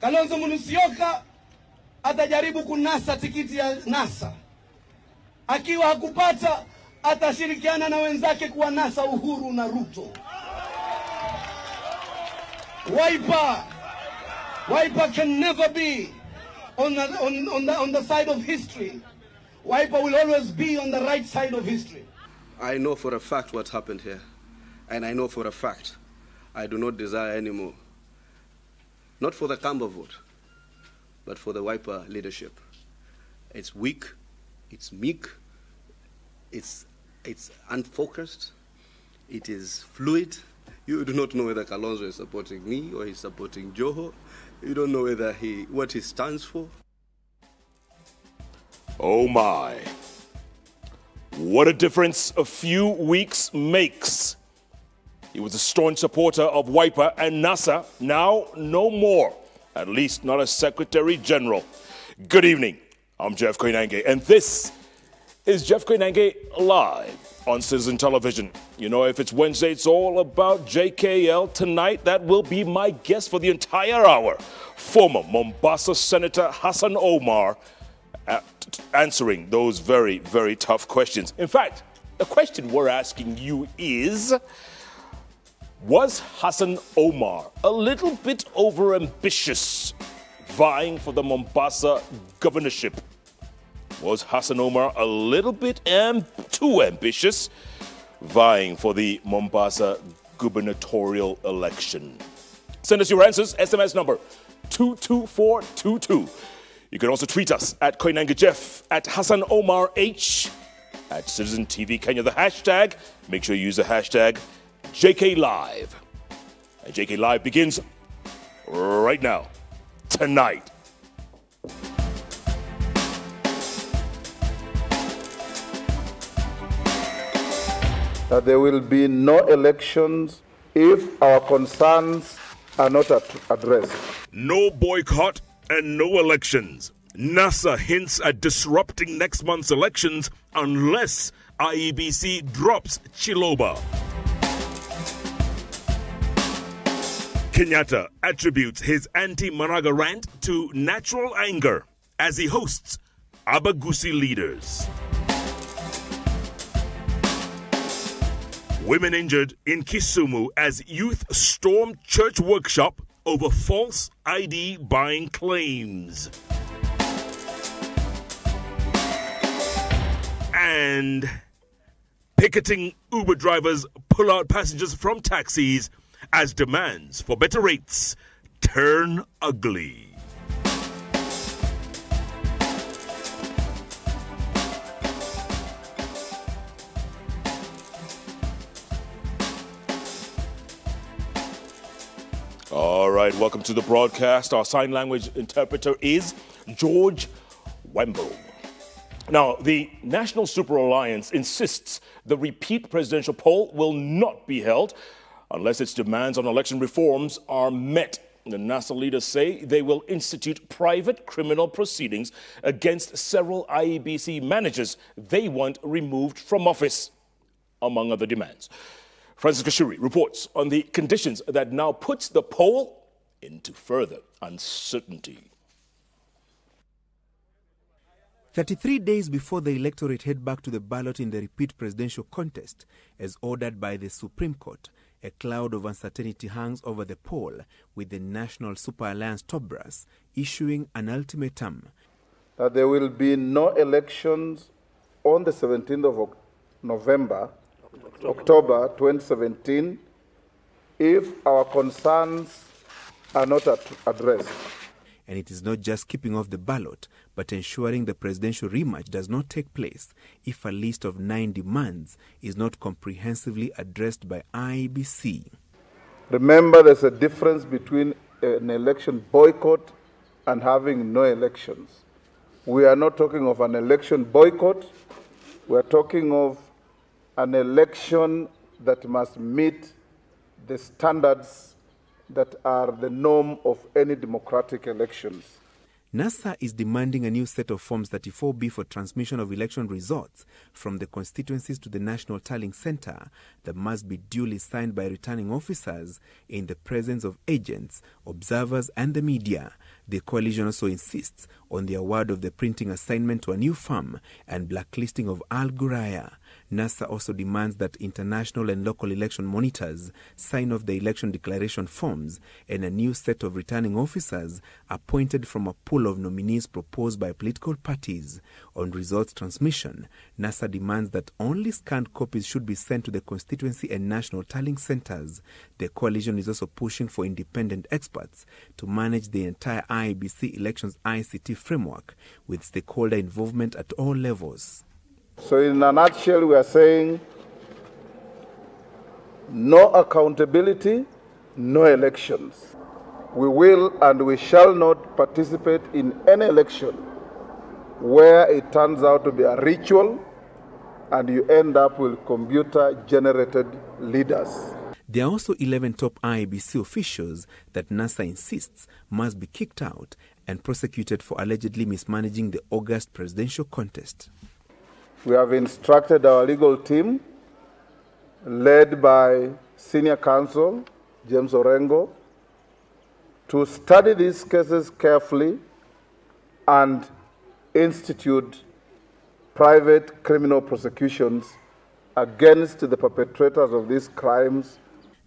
Kalonzo Musyoka atajaribu kunasa tikiti ya NASA. Akiwa hakupata, atashirikiana na wenzake kuwanasa Uhuru na Ruto. Wiper can never be on the side of history. Wiper will always be on the right side of history. I know for a fact what happened here. And I know for a fact I do not desire anymore. Not for the Kamba vote, but for the Wiper leadership. It's weak, it's meek, it's unfocused, it is fluid. You do not know whether Kalonzo is supporting me or he's supporting Joho. You don't know whether what he stands for. Oh my. What a difference a few weeks makes. He was a staunch supporter of Wiper and NASA. Now, no more. At least not as Secretary General. Good evening. I'm Jeff Koinange, and this is Jeff Koinange Live on Citizen Television. You know, if it's Wednesday, it's all about JKL. Tonight, that will be my guest for the entire hour. Former Mombasa Senator Hassan Omar answering those very, very tough questions. In fact, the question we're asking you is, was Hassan Omar a little bit overambitious vying for the Mombasa governorship? Was Hassan Omar a little bit too ambitious vying for the Mombasa gubernatorial election? Send us your answers, SMS number 22422. You can also tweet us at Koinange Jeff, at Hassan Omar H, at Citizen TV Kenya. The hashtag, make sure you use the hashtag JKLive. And JKLive begins right now, tonight. That there will be no elections if our concerns are not addressed. No boycott and no elections. NASA hints at disrupting next month's elections unless IEBC drops Chiloba. Kenyatta attributes his anti-Maraga rant to natural anger as he hosts Abagusi leaders. Women injured in Kisumu as youth stormed church workshop over false ID buying claims. And picketing Uber drivers pull out passengers from taxis as demands for better rates turn ugly. All right, welcome to the broadcast. Our sign language interpreter is George Wembo. Now, the National Super Alliance insists the repeat presidential poll will not be held unless its demands on election reforms are met. The NASA leaders say they will institute private criminal proceedings against several IEBC managers they want removed from office, among other demands. Francis Kashuri reports on the conditions that now puts the poll into further uncertainty. 33 days before the electorate head back to the ballot in the repeat presidential contest, as ordered by the Supreme Court, a cloud of uncertainty hangs over the poll, with the National Super Alliance top brass issuing an ultimatum. That there will be no elections on the 17th of October 2017 if our concerns are not addressed. And it is not just keeping off the ballot, but ensuring the presidential rematch does not take place if a list of 9 demands is not comprehensively addressed by IEBC. Remember, there's a difference between an election boycott and having no elections. We are not talking of an election boycott. We are talking of an election that must meet the standards that are the norm of any democratic elections. NASA is demanding a new set of Forms 34B for transmission of election results from the constituencies to the National Tallying Center that must be duly signed by returning officers in the presence of agents, observers and the media. The coalition also insists on the award of the printing assignment to a new firm and blacklisting of Al Ghuraya. NASA also demands that international and local election monitors sign off the election declaration forms and a new set of returning officers appointed from a pool of nominees proposed by political parties. On results transmission, NASA demands that only scanned copies should be sent to the constituency and national tallying centers. The coalition is also pushing for independent experts to manage the entire IEBC elections ICT framework with stakeholder involvement at all levels. So in a nutshell, we are saying no accountability, no elections. We will and we shall not participate in any election where it turns out to be a ritual and you end up with computer-generated leaders. There are also 11 top IEBC officials that NASA insists must be kicked out and prosecuted for allegedly mismanaging the August presidential contest. We have instructed our legal team, led by Senior Counsel James Orengo, to study these cases carefully and institute private criminal prosecutions against the perpetrators of these crimes.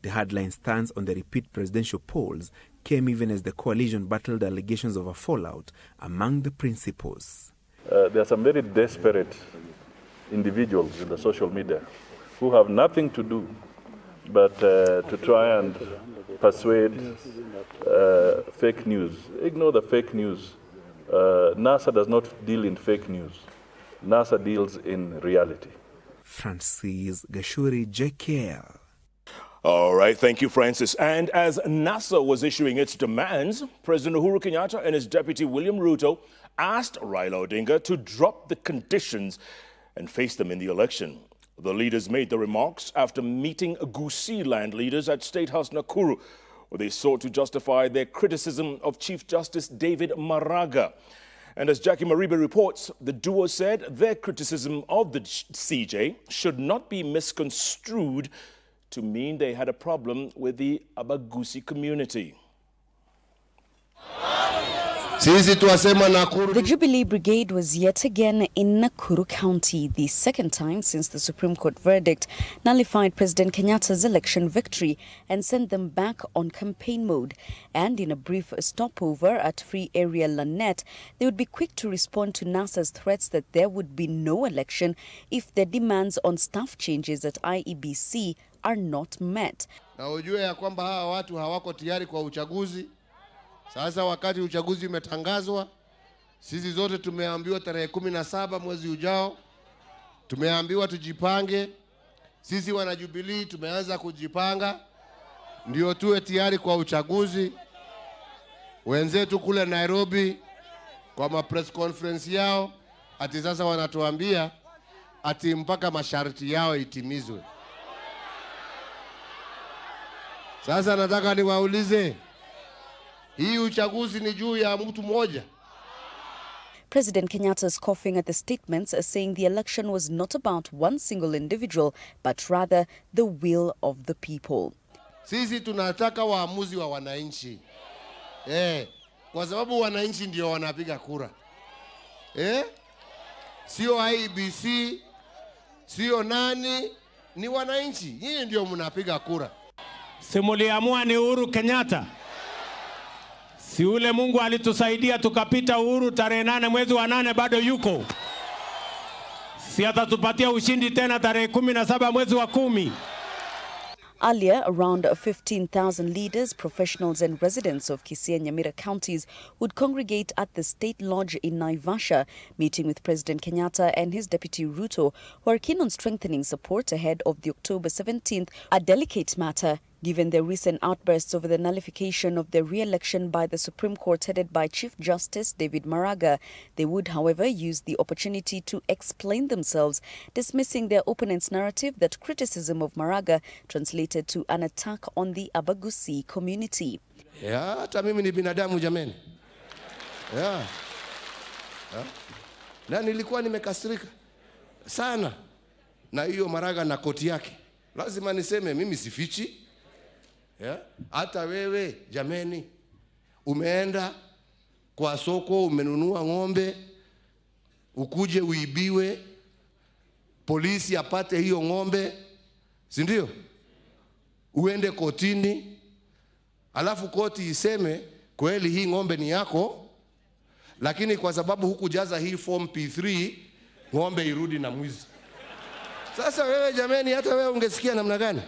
The hardline stance on the repeat presidential polls came even as the coalition battled allegations of a fallout among the principals. There are some very desperate individuals in the social media who have nothing to do but to try and persuade fake news. Ignore the fake news. NASA does not deal in fake news. NASA deals in reality. Francis Gashuri, JKL. All right, thank you, Francis. And as NASA was issuing its demands, President Uhuru Kenyatta and his deputy William Ruto asked Raila Odinga to drop the conditions and face them in the election. The leaders made the remarks after meeting Gusii land leaders at State House Nakuru, where they sought to justify their criticism of Chief Justice David Maraga. And as Jackie Maribe reports, the duo said their criticism of the CJ should not be misconstrued to mean they had a problem with the Abagusi community. The Jubilee Brigade was yet again in Nakuru County, the second time since the Supreme Court verdict nullified President Kenyatta's election victory and sent them back on campaign mode. And in a brief stopover at Free Area Lanette, they would be quick to respond to NASA's threats that there would be no election if their demands on staff changes at IEBC are not met. Na ujue ya kwamba hawa watu hawako tayari kwa uchaguzi. Sasa wakati uchaguzi umetangazwa, sisi zote tumeambiwa tarehe 17 mwezi ujao, tumeambiwa tujipange. Sisi wana Jubilee tumeanza kujipanga ndio tuwe tayari kwa uchaguzi. Wenzetu kule Nairobi kwa press conference yao ati sasa wanatuambia ati mpaka masharti yao itimizwe. Sasa nataka niwaulize, hii uchaguzi ni juu ya mtu mmoja? President Kenyatta is coughing at the statements, saying the election was not about one single individual, but rather the will of the people. Sisi tunataka waamuzi wa wananchi. Kwa sababu wananchi ndio wanapiga kura. Sio IEBC, sio nani, ni wananchi. Nyinyi ndio mnapiga kura. Simuliamua ni Uhuru Kenyatta. Si ule Mungu alitusaidia tukapita Uhuru tarehe 8 mwezi wa 8 bado yuko. Si atatupatia ushindi tena tarehe 17 mwezi wa 10. Earlier, around 15,000 leaders, professionals and residents of Kisii and Nyamira counties would congregate at the State Lodge in Naivasha, meeting with President Kenyatta and his deputy Ruto, who are keen on strengthening support ahead of the October 17th, a delicate matter given the recent outbursts over the nullification of their re-election by the Supreme Court headed by Chief Justice David Maraga. They would, however, use the opportunity to explain themselves, dismissing their opponent's narrative that criticism of Maraga translated to an attack on the Abagusi community. Hata mimi ni binadamu jameni. Yeah. Na nilikuwa nimekasirika sana na hiyo Maraga na koti yake. Lazima niseme mimi sifichi. Yeah. Hata wewe jameni, umeenda kwa soko umenunua ng'ombe, ukuje uibiwe, polisi apate hiyo ng'ombe, si ndio? Uende kotini, alafu koti iseme kweli hii ng'ombe ni yako, lakini kwa sababu hukujaza hii form P3, ng'ombe irudi na mwizi. Sasa wewe jameni, hata wewe ungesikia namna gani?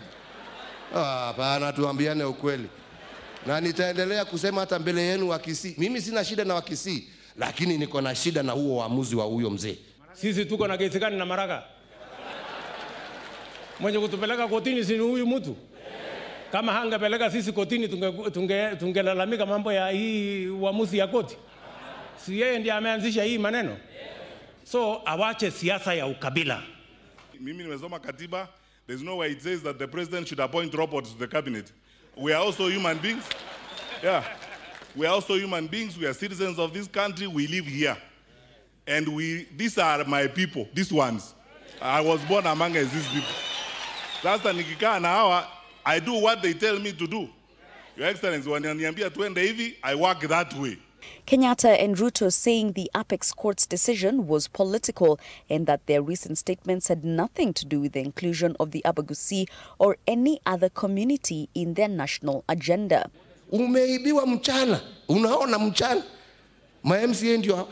Hapana, tuambiane ukweli. Na nitaendelea kusema hata mbele yenu wa Kisii. Mimi sina shida na wa Kisii, lakini niko na shida na huo uamuzi wa huyo mzee. Sisi tuko na kesi gani na Maraga? Mwenye kutupeleka kotini si huyu mtu. Kama hangepeleka sisi kotini tungelalamika mambo ya hii uamuzi ya koti. Si yeye ndiye ameanzisha hii maneno. So awache siasa ya ukabila. Mimi nimesoma katiba. There's no way it says that the president should appoint robots to the cabinet. We are also human beings. Yeah. We are also human beings. We are citizens of this country. We live here. And these are my people, these ones. I was born among these people. Sasa nikikaa na hawa, I do what they tell me to do. Your Excellency, wananiambia tuende hivi, I work that way. Kenyatta and Ruto saying the Apex Court's decision was political and that their recent statements had nothing to do with the inclusion of the Abagusi or any other community in their national agenda. Umeibiwa mchana, unaona mchana. Ma MCA ndio,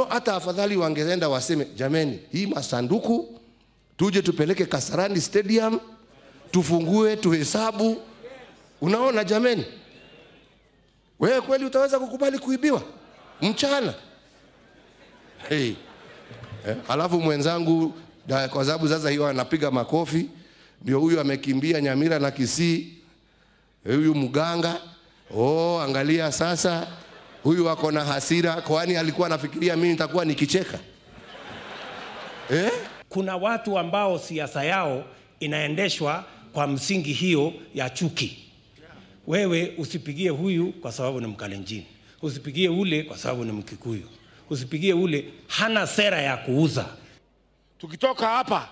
hata afadhali wangeenda waseme, jameni, hii masanduku, tuje tupeleke Kasarani Stadium, tufungue, tuhesabu. Unaona jameni? Wewe kweli utaweza kukubali kuibiwa mchana? Hey. Alafu mwenzangu kwa sababu sasa hiyo anapiga makofi, ndio huyu amekimbia Nyamira na Kisii. Huyu mganga, angalia sasa, huyu wako na hasira, kwani alikuwa anafikiria mimi nitakuwa nikicheka. Kuna watu ambao siasa yao inaendeshwa kwa msingi hiyo ya chuki. Wewe usipigie huyu kwa sababu ni Mkalenjin. Usipigie ule kwa sababu ni Mkikuyu. Usipigie ule, hana sera ya kuuza. Tukitoka hapa,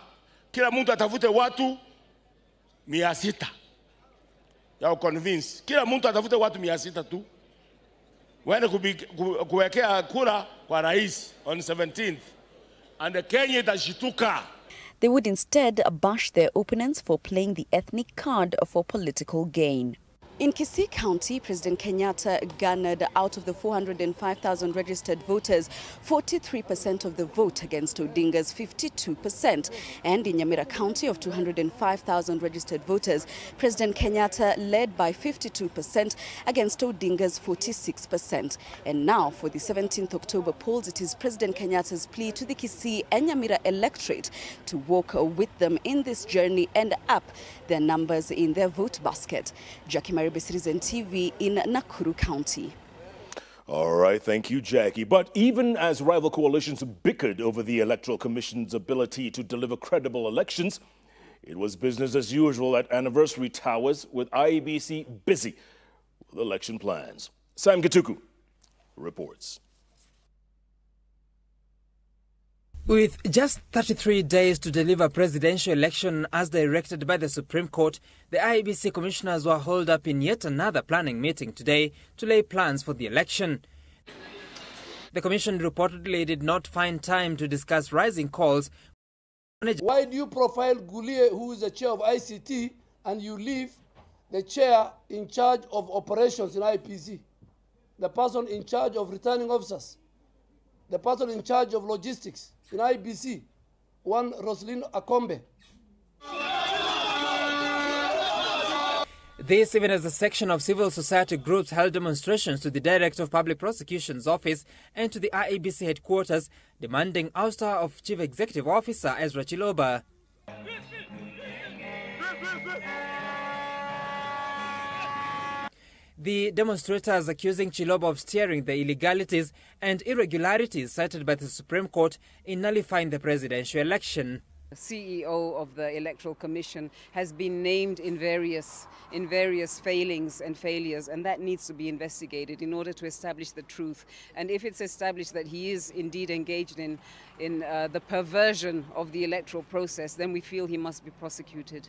kila mtu atafute watu 600 ya convince. Kila mtu atafute watu 600 tu. Waende kuwekea kura kwa rais on 17th. And Kenya itashituka. They would instead bash their opponents for playing the ethnic card for political gain. In Kisii County, President Kenyatta garnered out of the 405,000 registered voters, 43% of the vote against Odinga's 52%. And in Nyamira County, of 205,000 registered voters, President Kenyatta led by 52% against Odinga's 46%. And now, for the 17th October polls, it is President Kenyatta's plea to the Kisii and Nyamira electorate to walk with them in this journey and up their numbers in their vote basket. Jackie Citizen TV in Nakuru County. All right, thank you, Jackie. But even as rival coalitions bickered over the Electoral Commission's ability to deliver credible elections, it was business as usual at Anniversary Towers, with IEBC busy with election plans. Sam Gituku reports. With just 33 days to deliver presidential election as directed by the Supreme Court, the IEBC commissioners were holed up in yet another planning meeting today to lay plans for the election. The commission reportedly did not find time to discuss rising calls. Why do you profile Gulie, who is the chair of ICT, and you leave the chair in charge of operations in IEBC, the person in charge of returning officers, the person in charge of logistics in IEBC, one Roslyn Akombe? This even as a section of civil society groups held demonstrations to the Director of Public Prosecution's office and to the IEBC headquarters, demanding ouster of Chief Executive Officer Ezra Chiloba. The demonstrators accusing Chiloba of steering the illegalities and irregularities cited by the Supreme Court in nullifying the presidential election. The CEO of the Electoral Commission has been named in various failings and failures, and that needs to be investigated in order to establish the truth. And if it's established that he is indeed engaged in the perversion of the electoral process, then we feel he must be prosecuted.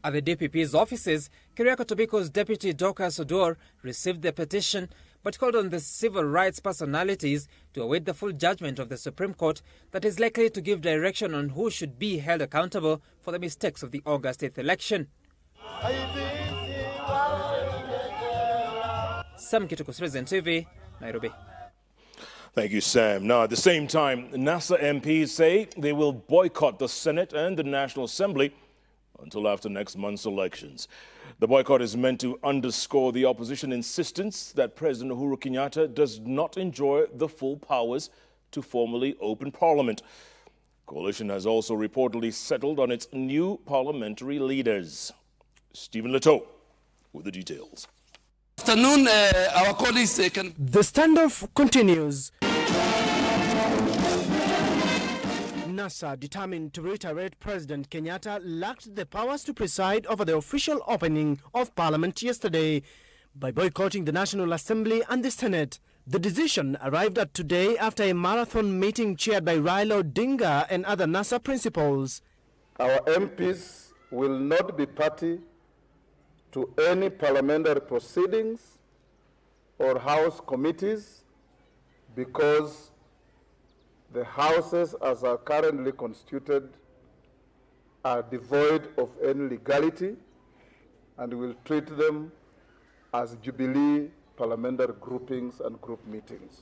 At the DPP's offices, Keriako Tobiko's deputy Dorcas Odor received the petition but called on the civil rights personalities to await the full judgment of the Supreme Court that is likely to give direction on who should be held accountable for the mistakes of the August 8th election. Sam Kituko, Citizen TV, Nairobi. Thank you, Sam. Now, at the same time, NASA MPs say they will boycott the Senate and the National Assembly until after next month's elections. The boycott is meant to underscore the opposition insistence that President Uhuru Kenyatta does not enjoy the full powers to formally open Parliament. Coalition has also reportedly settled on its new parliamentary leaders. Stephen Leto with the details. Afternoon, our colleagues can... The standoff continues. NASA, determined to reiterate President Kenyatta, lacked the powers to preside over the official opening of Parliament yesterday by boycotting the National Assembly and the Senate. The decision arrived at today after a marathon meeting chaired by Raila Odinga and other NASA principals. Our MPs will not be party to any parliamentary proceedings or House committees because the houses as are currently constituted are devoid of any legality, and will treat them as Jubilee parliamentary groupings and group meetings.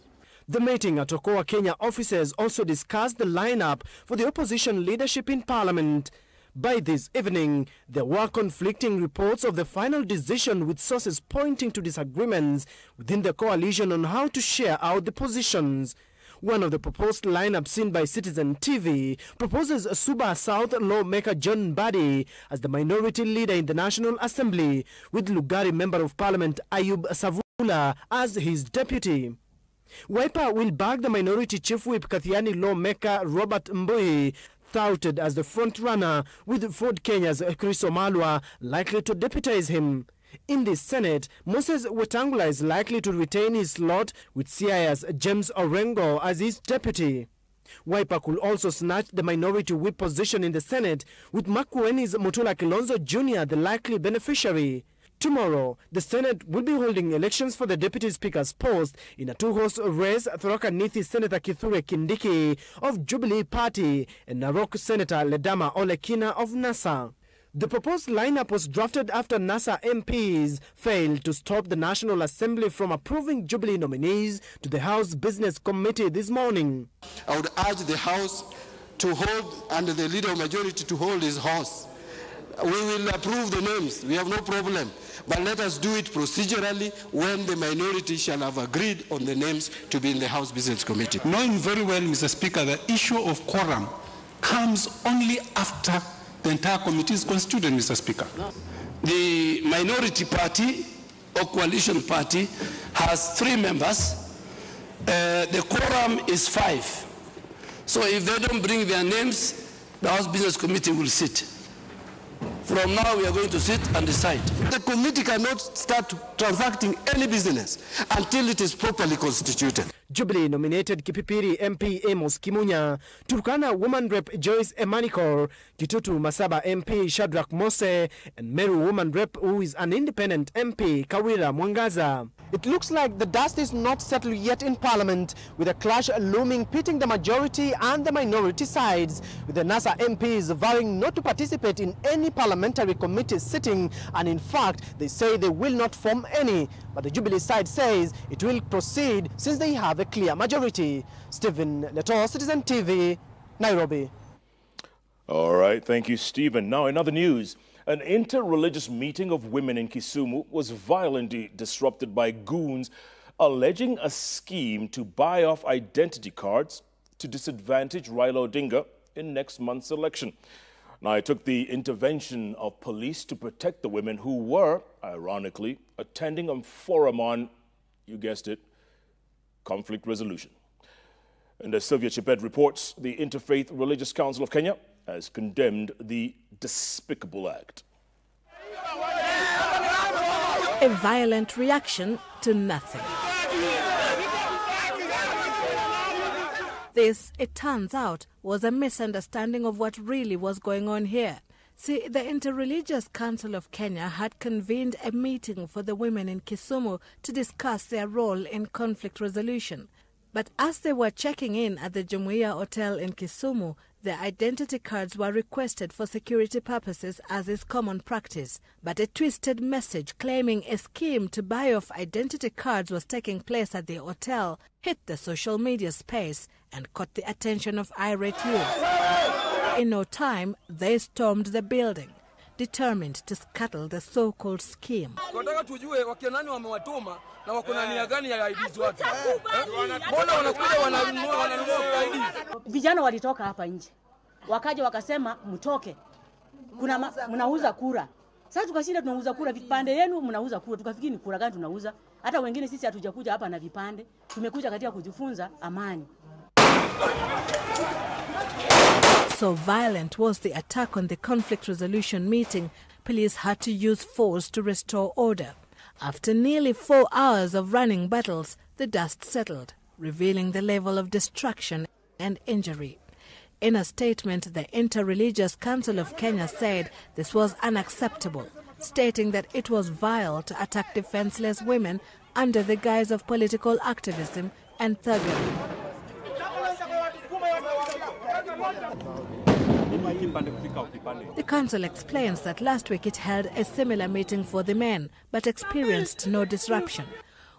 The meeting at Okoa Kenya offices also discussed the lineup for the opposition leadership in Parliament. By this evening, there were conflicting reports of the final decision, with sources pointing to disagreements within the coalition on how to share out the positions. One of the proposed lineups seen by Citizen TV proposes Suba South lawmaker John Mbadi as the minority leader in the National Assembly, with Lugari Member of Parliament Ayub Savula as his deputy. Wiper will back the minority chief whip Kathiani lawmaker Robert Mbui, touted as the front-runner, with Ford Kenya's Chris Omalwa likely to deputize him. In the Senate, Moses Wetangula is likely to retain his slot, with CIA's James Orengo as his deputy. Wiper could also snatch the minority whip position in the Senate, with Makueni's Mutula Kilonzo Jr. the likely beneficiary. Tomorrow, the Senate will be holding elections for the Deputy Speaker's post in a two-horse race. Tharaka Nithi Senator Kithure Kindiki of Jubilee Party and Narok Senator Ledama Olekina of NASA. The proposed lineup was drafted after NASA MPs failed to stop the National Assembly from approving Jubilee nominees to the House Business Committee this morning. I would urge the House to hold, and the Leader of Majority to hold his horse. We will approve the names, we have no problem. But let us do it procedurally when the minority shall have agreed on the names to be in the House Business Committee. Knowing very well, Mr. Speaker, the issue of quorum comes only after the entire committee is constituted, Mr. Speaker. The minority party or coalition party has 3 members. The quorum is 5. So if they don't bring their names, the House Business Committee will sit. From now, we are going to sit and decide. The committee cannot start transacting any business until it is properly constituted. Jubilee nominated Kipipiri MP Amos Kimunya, Turkana Woman Rep Joyce Emanikor, Kitutu Masaba MP Shadrach Mose, and Meru Woman Rep, who is an independent MP, Kawira Mwangaza. It looks like the dust is not settled yet in Parliament, with a clash looming pitting the majority and the minority sides, with the NASA MPs vowing not to participate in any parliamentary committee sitting, and in fact, they say they will not form any. But the Jubilee side says it will proceed since they have a clear majority. Stephen Leto, Citizen TV, Nairobi. All right, thank you, Stephen. Now, in other news, an inter-religious meeting of women in Kisumu was violently disrupted by goons alleging a scheme to buy off identity cards to disadvantage Raila Odinga in next month's election. Now, it took the intervention of police to protect the women who were, ironically, attending a forum on, you guessed it, conflict resolution. And as Sylvia Chibet reports, the Interfaith Religious Council of Kenya has condemned the despicable act. A violent reaction to nothing. This, it turns out, was a misunderstanding of what really was going on here. See, the Interreligious Council of Kenya had convened a meeting for the women in Kisumu to discuss their role in conflict resolution. But as they were checking in at the Jumuiya Hotel in Kisumu, their identity cards were requested for security purposes, as is common practice. But a twisted message claiming a scheme to buy off identity cards was taking place at the hotel hit the social media space and caught the attention of irate youth. In no time, they stormed the building, determined to scuttle the so-called scheme. Vijana walitoka hapa nje. Wakaja wakasema mtoke. Mnauza kura. Sasa tukashinda tunauza kura, vipande yenu mnauza kura. Tukafikiri ni kura gani tunauza? Hata wengine sisi hatujakuja hapa na vipande. Tumekuja katika kujifunza amani. So violent was the attack on the conflict resolution meeting, police had to use force to restore order. After nearly 4 hours of running battles, the dust settled, revealing the level of destruction and injury. In a statement, the Interreligious Council of Kenya said this was unacceptable, stating that it was vile to attack defenseless women under the guise of political activism and thuggery. The council explains that last week it held a similar meeting for the men, but experienced no disruption.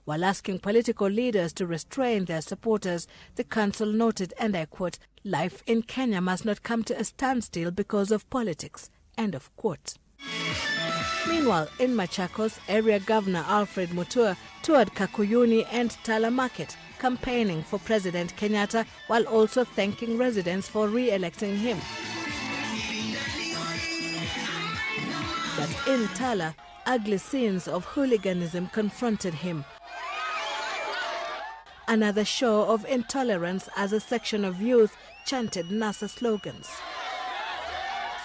While asking political leaders to restrain their supporters, the council noted, and I quote, "Life in Kenya must not come to a standstill because of politics," end of quote. Meanwhile, in Machakos, area governor Alfred Mutua toured Kakuyuni and Tala Market, campaigning for President Kenyatta while also thanking residents for re-electing him. But in Tala, ugly scenes of hooliganism confronted him. Another show of intolerance as a section of youth chanted NASA slogans.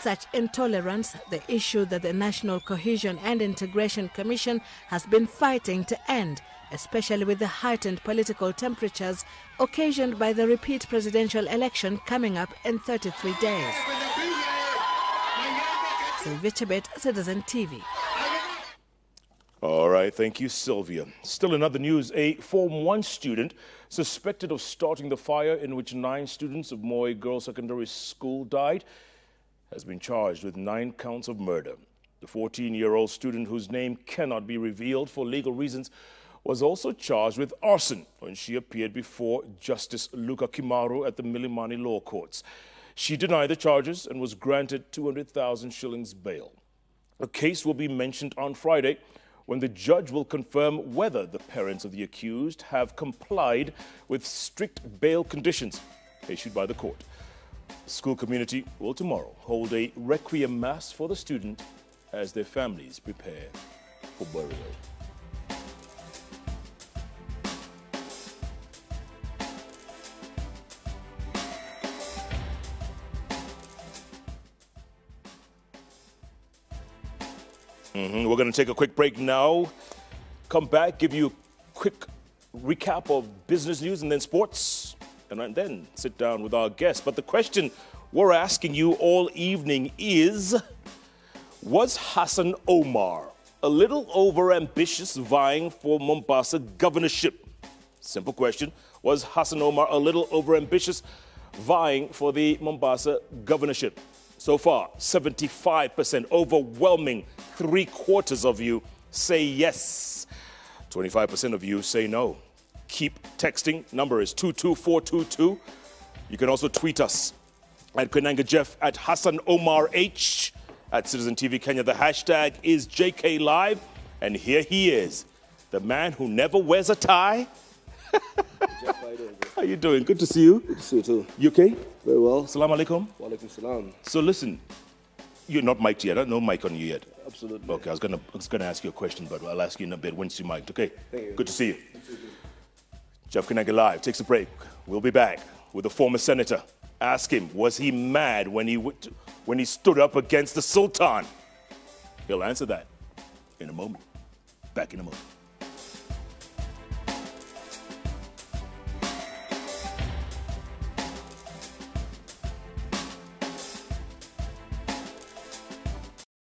Such intolerance, the issue that the National Cohesion and Integration Commission has been fighting to end, especially with the heightened political temperatures occasioned by the repeat presidential election coming up in 33 days. Sylvia Chebet, Citizen TV. All right, thank you, Sylvia. Still in other news, a Form 1 student suspected of starting the fire in which 9 students of Moi Girls Secondary School died has been charged with 9 counts of murder. The 14-year-old student, whose name cannot be revealed for legal reasons, was also charged with arson when she appeared before Justice Luka Kimaru at the Milimani Law Courts. She denied the charges and was granted 200,000 shillings bail. The case will be mentioned on Friday, when the judge will confirm whether the parents of the accused have complied with strict bail conditions issued by the court. The school community will tomorrow hold a requiem mass for the student as their families prepare for burial. We're going to take a quick break now. Come back, give you a quick recap of business news and then sports, and then sit down with our guests. But the question we're asking you all evening is, was Hassan Omar a little overambitious vying for Mombasa governorship? Simple question. Was Hassan Omar a little overambitious vying for the Mombasa governorship? So far, 75%, overwhelming 3/4 of you say yes. 25% of you say no. Keep texting. Number is 22422. You can also tweet us at Koinange Jeff, at Hassan Omar H, at Citizen TV Kenya. The hashtag is JKLive. And here he is, the man who never wears a tie. Jeff, how you doing, bro? How you doing? Good to see you. Good to see you too. You okay? Very well. Salam alaikum. Wa alaikum salam. So listen, you're not mic'd yet. I don't know mic on you yet. Absolutely. Okay, I was gonna ask you a question, but I'll ask you in a bit once you're mic'd. Okay. Thank you. Good to see you. Jeff Koinange Live takes a break. We'll be back with the former senator Ask him, was he mad when he stood up against the Sultan? He'll answer that in a moment. Back in a moment.